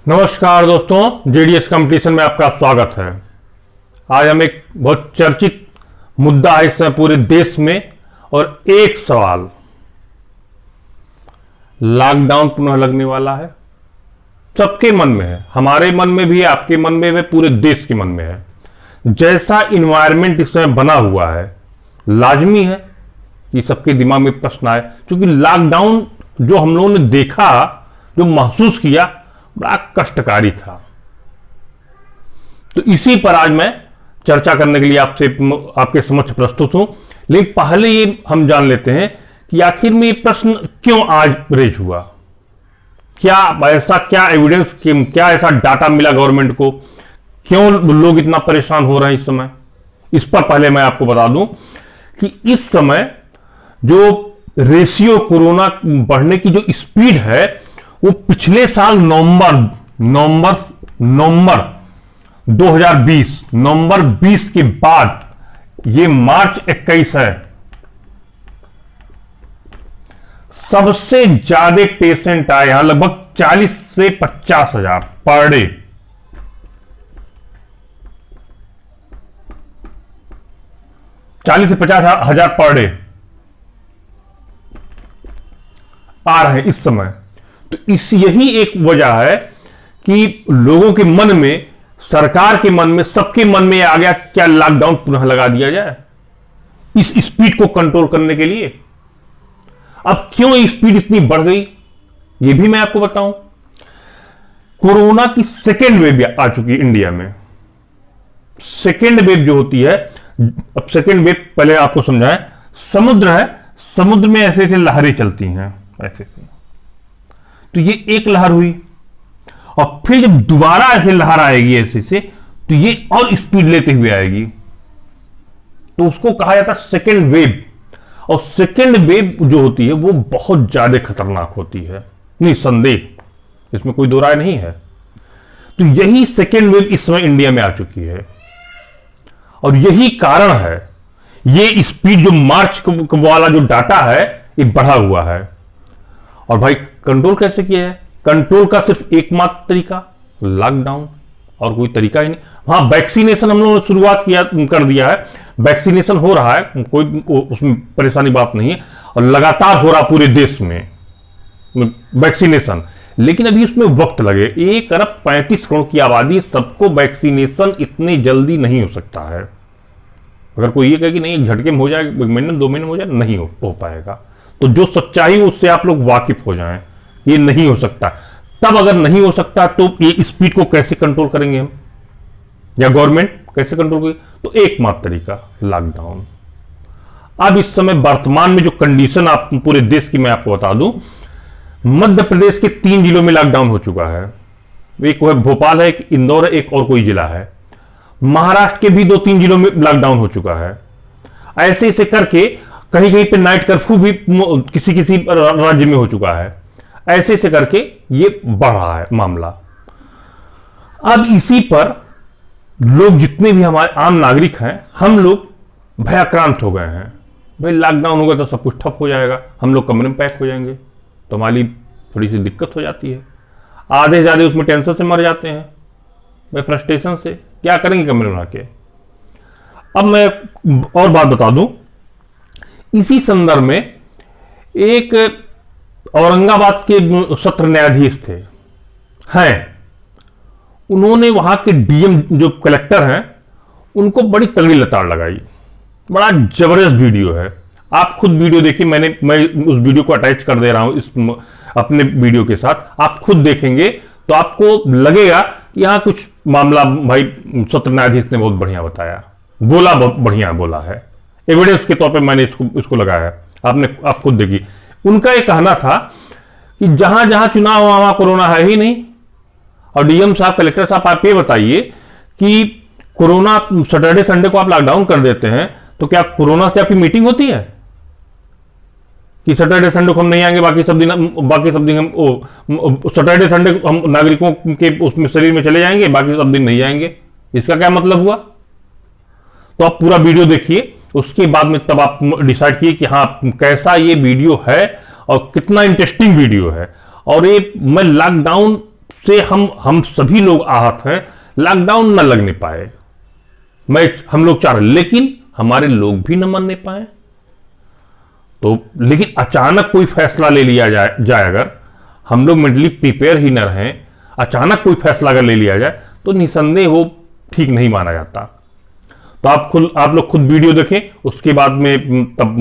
नमस्कार दोस्तों, JDS competition में आपका स्वागत है। आज हम एक बहुत चर्चित मुद्दा है इस समय पूरे देश में, और एक सवाल, लॉकडाउन पुनः लगने वाला है। सबके मन में है, हमारे मन में भी है, आपके मन में है, पूरे देश के मन में है। जैसा इन्वायरमेंट इस समय बना हुआ है, लाजमी है कि सबके दिमाग में प्रश्न आए, क्योंकि लॉकडाउन जो हम लोगों ने देखा, जो महसूस किया, बड़ा कष्टकारी था। तो इसी पर आज मैं चर्चा करने के लिए आपके समक्ष प्रस्तुत हूं। लेकिन पहले ये हम जान लेते हैं कि आखिर में ये प्रश्न क्यों आज रेज हुआ। क्या एविडेंस, क्या ऐसा डाटा मिला गवर्नमेंट को, क्यों लोग इतना परेशान हो रहे हैं इस समय। इस पर पहले मैं आपको बता दूं कि इस समय जो रेशियो कोरोना बढ़ने की जो स्पीड है, वो पिछले साल नवंबर 2020 के बाद ये मार्च 21 है, सबसे ज्यादा पेशेंट आए यहां, लगभग 40 से 50 हजार पर डे। से 50 हजार पर डे आ रहे हैं इस समय। तो यही एक वजह है कि लोगों के मन में, सरकार के मन में, सबके मन में आ गया, क्या लॉकडाउन पुनः लगा दिया जाए इस स्पीड को कंट्रोल करने के लिए। अब क्यों ये स्पीड इतनी बढ़ गई, ये भी मैं आपको बताऊं। कोरोना की सेकेंड वेव आ चुकी है इंडिया में। सेकेंड वेव जो होती है, अब सेकेंड वेव पहले आपको समझाएं। समुद्र है, समुद्र में ऐसे ऐसे लहरें चलती हैं, ऐसे ऐसे। तो ये एक लहर हुई, और फिर जब दोबारा ऐसे लहर आएगी ऐसे से, तो ये और स्पीड लेते हुए आएगी। तो उसको कहा जाता है सेकेंड वेव। और सेकेंड वेव जो होती है वो बहुत ज्यादा खतरनाक होती है, निसंदेह, इसमें कोई दो राय नहीं है। तो यही सेकेंड वेव इस समय इंडिया में आ चुकी है, और यही कारण है ये स्पीड जो मार्च वाला जो डाटा है, ये बढ़ा हुआ है। और भाई कंट्रोल कैसे किया है? कंट्रोल का सिर्फ एकमात्र तरीका लॉकडाउन, और कोई तरीका ही नहीं। हाँ, वैक्सीनेशन हम लोगों ने शुरुआत कर दिया है, वैक्सीनेशन हो रहा है, कोई उसमें परेशानी बात नहीं है, और लगातार हो रहा पूरे देश में वैक्सीनेशन। लेकिन अभी उसमें वक्त लगे। 1 अरब 35 करोड़ की आबादी, सबको वैक्सीनेशन इतने जल्दी नहीं हो सकता है। अगर कोई ये कहे कि नहीं एक झटके में हो जाए, 1 महीने 2 महीने में हो जाए, नहीं हो पाएगा। तो जो सच्चाई उससे आप लोग वाकिफ हो जाएं, ये नहीं हो सकता। तब अगर नहीं हो सकता तो ये स्पीड को कैसे कंट्रोल करेंगे हम, या गवर्नमेंट कैसे कंट्रोल करेगी? तो एकमात्र तरीका लॉकडाउन। अब इस समय वर्तमान में जो कंडीशन आप पूरे देश की मैं आपको बता दूं, मध्य प्रदेश के 3 जिलों में लॉकडाउन हो चुका है। एक है भोपाल है, एक इंदौर है, एक और कोई जिला है। महाराष्ट्र के भी 2-3 जिलों में लॉकडाउन हो चुका है। ऐसे ऐसे करके कहीं कहीं पे नाइट कर्फ्यू भी किसी किसी राज्य में हो चुका है। ऐसे ऐसे करके ये बढ़ रहा है मामला। अब इसी पर लोग, जितने भी हमारे आम नागरिक हैं, हम लोग भयाक्रांत हो गए हैं। भाई लॉकडाउन होगा तो सब कुछ ठप हो जाएगा, हम लोग कमरे में पैक हो जाएंगे, तो हमारी थोड़ी सी दिक्कत हो जाती है। आधे ज्यादा उसमें टेंशन से मर जाते हैं, भाई फ्रस्ट्रेशन से। क्या करेंगे कमरे में आके? अब मैं और बात बता दूं, इसी संदर्भ में एक औरंगाबाद के सत्र न्यायाधीश थे, उन्होंने वहां के डीएम जो कलेक्टर हैं, उनको बड़ी तगड़ी लताड़ लगाई। बड़ा जबरदस्त वीडियो है, आप खुद वीडियो देखिए। मैं उस वीडियो को अटैच कर दे रहा हूं इस अपने वीडियो के साथ, आप खुद देखेंगे तो आपको लगेगा कि यहां कुछ मामला भाई सत्र न्यायाधीश ने बहुत बढ़िया बताया, बोला, बहुत बढ़िया बोला है। एविडेंस के तौर पे मैंने इसको लगाया, आप खुद देखिए। उनका यह कहना था कि जहां जहां चुनाव हुआ वहां कोरोना है ही नहीं। और डीएम साहब, कलेक्टर साहब, आप ये बताइए कि कोरोना सैटरडे संडे को आप लॉकडाउन कर देते हैं, तो क्या कोरोना से आपकी मीटिंग होती है कि सैटरडे संडे को हम नहीं आएंगे, बाकी सब दिन हम सैटरडे संडे हम नागरिकों के उसमें शरीर में चले जाएंगे, बाकी सब दिन नहीं जाएंगे? इसका क्या मतलब हुआ? तो आप पूरा वीडियो देखिए, उसके बाद में तब आप डिसाइड किए कि हाँ कैसा ये वीडियो है और कितना इंटरेस्टिंग वीडियो है। और ये मैं लॉकडाउन इससे हम सभी लोग आहत हैं। लॉकडाउन न लगने पाए, हम लोग चाह रहे, लेकिन हमारे लोग भी न मानने पाए। तो लेकिन अचानक कोई फैसला ले लिया जाए अगर हम लोग मेंटली प्रिपेयर ही न रहें, अचानक कोई फैसला अगर ले लिया जाए तो निसंदेह वो ठीक नहीं माना जाता। तो आप लोग खुद वीडियो देखें, उसके बाद में तब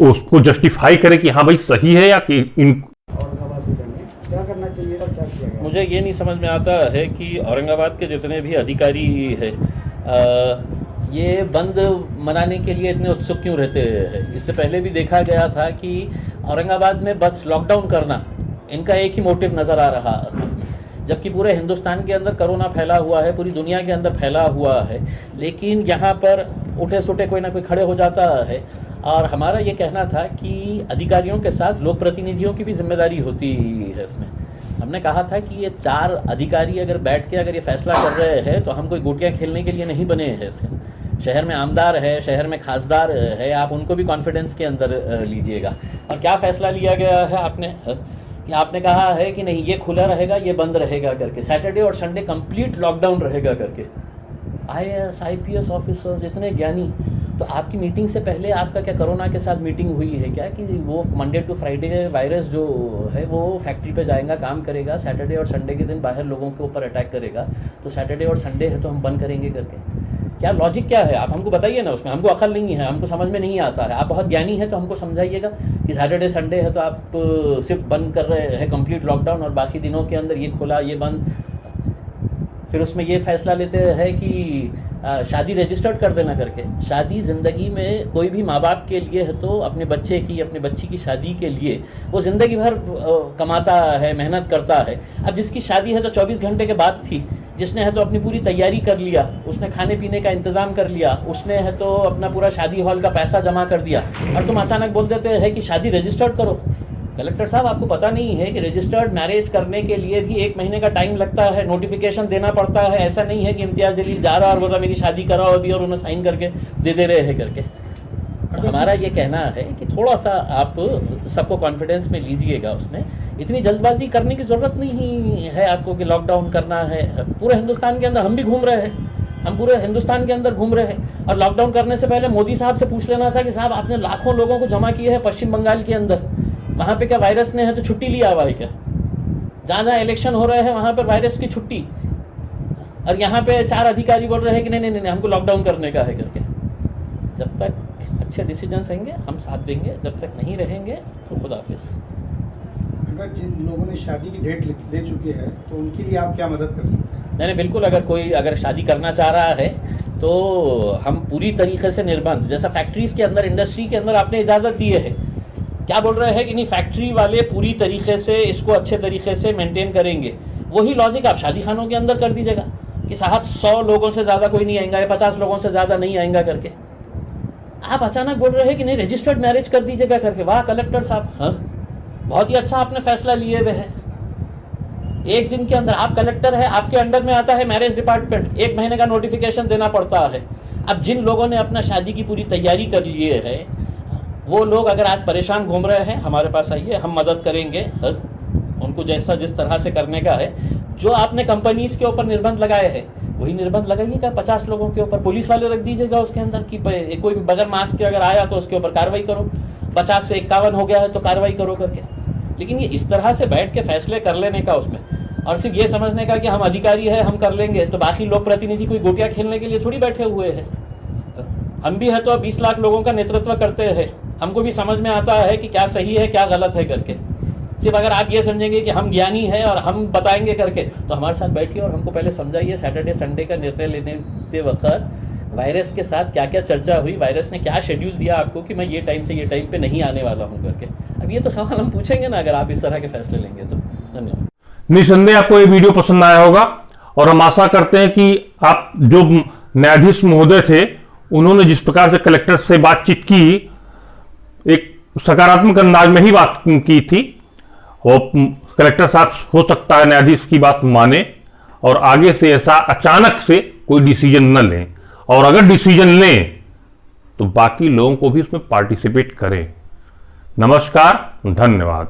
उसको जस्टिफाई करें कि हाँ भाई सही है या कि क्या करना चाहिए और क्या किया गया। मुझे ये नहीं समझ में आता है कि औरंगाबाद के जितने भी अधिकारी है ये बंद मनाने के लिए इतने उत्सुक क्यों रहते हैं। इससे पहले भी देखा गया था कि औरंगाबाद में बस लॉकडाउन करना इनका एक ही मोटिव नज़र आ रहा था, जबकि पूरे हिंदुस्तान के अंदर कोरोना फैला हुआ है, पूरी दुनिया के अंदर फैला हुआ है, लेकिन यहाँ पर उठे सुटे कोई ना कोई खड़े हो जाता है। और हमारा ये कहना था कि अधिकारियों के साथ लोक प्रतिनिधियों की भी जिम्मेदारी होती है उसमें। हमने कहा था कि ये 4 अधिकारी अगर बैठ के अगर ये फैसला कर रहे हैं तो हम कोई गोटियाँ खेलने के लिए नहीं बने हैं। शहर में आमदार है, शहर में खासदार है, आप उनको भी कॉन्फिडेंस के अंदर लीजिएगा। और क्या फ़ैसला लिया गया है कि आपने कहा है कि नहीं ये खुला रहेगा, ये बंद रहेगा करके, सैटरडे और संडे कंप्लीट लॉकडाउन रहेगा करके। IAS IPS ऑफिसर्स इतने ज्ञानी, तो आपकी मीटिंग से पहले आपका क्या कोरोना के साथ मीटिंग हुई है क्या कि वो मंडे टू फ्राइडे वायरस जो है वो फैक्ट्री पे जाएगा, काम करेगा, सैटरडे और संडे के दिन बाहर लोगों के ऊपर अटैक करेगा, तो सैटरडे और संडे है तो हम बंद करेंगे करके। क्या लॉजिक क्या है, आप हमको बताइए ना। उसमें हमको अकल नहीं है, हमको समझ में नहीं आता है। आप बहुत ज्ञानी है तो हमको समझाइएगा कि सैटरडे संडे है तो आप सिर्फ बंद कर रहे हैं कंप्लीट लॉकडाउन, और बाकी दिनों के अंदर ये खुला ये बंद। फिर उसमें ये फैसला लेते हैं कि शादी रजिस्टर्ड कर देना करके। शादी ज़िंदगी में कोई भी माँ बाप के लिए है तो अपने बच्चे की, अपने बच्ची की शादी के लिए वो ज़िंदगी भर कमाता है, मेहनत करता है। अब जिसकी शादी है तो 24 घंटे के बाद थी, जिसने है तो अपनी पूरी तैयारी कर लिया, उसने खाने पीने का इंतज़ाम कर लिया, उसने है तो अपना पूरा शादी हॉल का पैसा जमा कर दिया, और तुम अचानक बोल देते हैं कि शादी रजिस्टर्ड करो। कलेक्टर साहब, आपको पता नहीं है कि रजिस्टर्ड मैरिज करने के लिए भी 1 महीने का टाइम लगता है, नोटिफिकेशन देना पड़ता है। ऐसा नहीं है कि इम्तियाज़ जलील जा रहा और बोल रहा मेरी शादी कराओ अभी और उन्हें साइन करके दे रहे हैं करके। तो हमारा ये कहना है कि थोड़ा सा आप सबको कॉन्फिडेंस में लीजिएगा। उसमें इतनी जल्दबाजी करने की ज़रूरत नहीं है आपको कि लॉकडाउन करना है। पूरे हिंदुस्तान के अंदर हम भी घूम रहे हैं, हम पूरे हिंदुस्तान के अंदर घूम रहे हैं। और लॉकडाउन करने से पहले मोदी साहब से पूछ लेना था कि साहब आपने लाखों लोगों को जमा किए हैं पश्चिम बंगाल के अंदर, वहाँ पे क्या वायरस ने है तो छुट्टी लिया हुआ है क्या? जहाँ जहाँ इलेक्शन हो रहे हैं वहाँ पर वायरस की छुट्टी, और यहाँ पे 4 अधिकारी बोल रहे हैं कि नहीं नहीं नहीं हमको लॉकडाउन करने का है करके। जब तक अच्छे डिसीजन रहेंगे हम साथ देंगे, जब तक नहीं रहेंगे तो खुदा हाफिज़। अगर जिन लोगों ने शादी की डेट ले चुके हैं तो उनके लिए आप क्या मदद कर सकते हैं? नहीं बिल्कुल, अगर कोई अगर शादी करना चाह रहा है तो हम पूरी तरीके से निर्बंध, जैसा फैक्ट्रीज़ के अंदर, इंडस्ट्री के अंदर आपने इजाज़त दी है, क्या बोल रहे हैं कि नहीं फैक्ट्री वाले पूरी तरीके से इसको अच्छे तरीके से मेंटेन करेंगे। वही लॉजिक आप शादी खानों के अंदर कर दीजिएगा कि साहब 100 लोगों से ज़्यादा कोई नहीं आएगा या 50 लोगों से ज़्यादा नहीं आएगा करके। आप अचानक बोल रहे हैं कि नहीं रजिस्टर्ड मैरिज कर दीजिएगा करके। वाह कलेक्टर साहब, हाँ बहुत ही अच्छा आपने फैसला लिए हुए है। 1 दिन के अंदर आप कलेक्टर है, आपके अंडर में आता है मैरिज डिपार्टमेंट, 1 महीने का नोटिफिकेशन देना पड़ता है। अब जिन लोगों ने अपना शादी की पूरी तैयारी कर लिए है वो लोग अगर आज परेशान घूम रहे हैं, हमारे पास आइए, हम मदद करेंगे उनको जैसा जिस तरह से करने का है। जो आपने कंपनीज के ऊपर निर्बंध लगाए हैं वही निर्बंध लगाइएगा 50 लोगों के ऊपर, पुलिस वाले रख दीजिएगा उसके अंदर कि कोई बगैर मास्क के अगर आया तो उसके ऊपर कार्रवाई करो, 50 से 51 हो गया है तो कार्रवाई करो करके। लेकिन ये इस तरह से बैठ के फैसले कर लेने का उसमें, और सिर्फ ये समझने का कि हम अधिकारी है हम कर लेंगे, तो बाकी लोग प्रतिनिधि कोई गोटियाँ खेलने के लिए थोड़ी बैठे हुए हैं। हम भी है तो 20 लाख लोगों का नेतृत्व करते हैं, हमको भी समझ में आता है कि क्या सही है क्या गलत है करके। सिर्फ अगर आप ये समझेंगे कि हम ज्ञानी हैं और हम बताएंगे करके, तो हमारे साथ बैठिए और हमको पहले समझाइए सैटरडे संडे का निर्णय लेने वक्त वायरस के साथ क्या क्या चर्चा हुई, वायरस ने क्या शेड्यूल दिया आपको कि मैं ये टाइम से ये टाइम पे नहीं आने वाला हूँ करके। अब ये तो सवाल हम पूछेंगे ना अगर आप इस तरह के फैसले लेंगे तो। धन्यवाद। निसंदेह आपको ये वीडियो पसंद आया होगा और हम आशा करते हैं कि आप जो न्यायाधीश महोदय थे उन्होंने जिस प्रकार से कलेक्टर से बातचीत की, एक सकारात्मक अंदाज में ही बात की थी, वो कलेक्टर साहब हो सकता है न्यायाधीश की बात माने और आगे से ऐसा अचानक से कोई डिसीजन न लें, और अगर डिसीजन लें तो बाकी लोगों को भी उसमें पार्टिसिपेट करें। नमस्कार, धन्यवाद।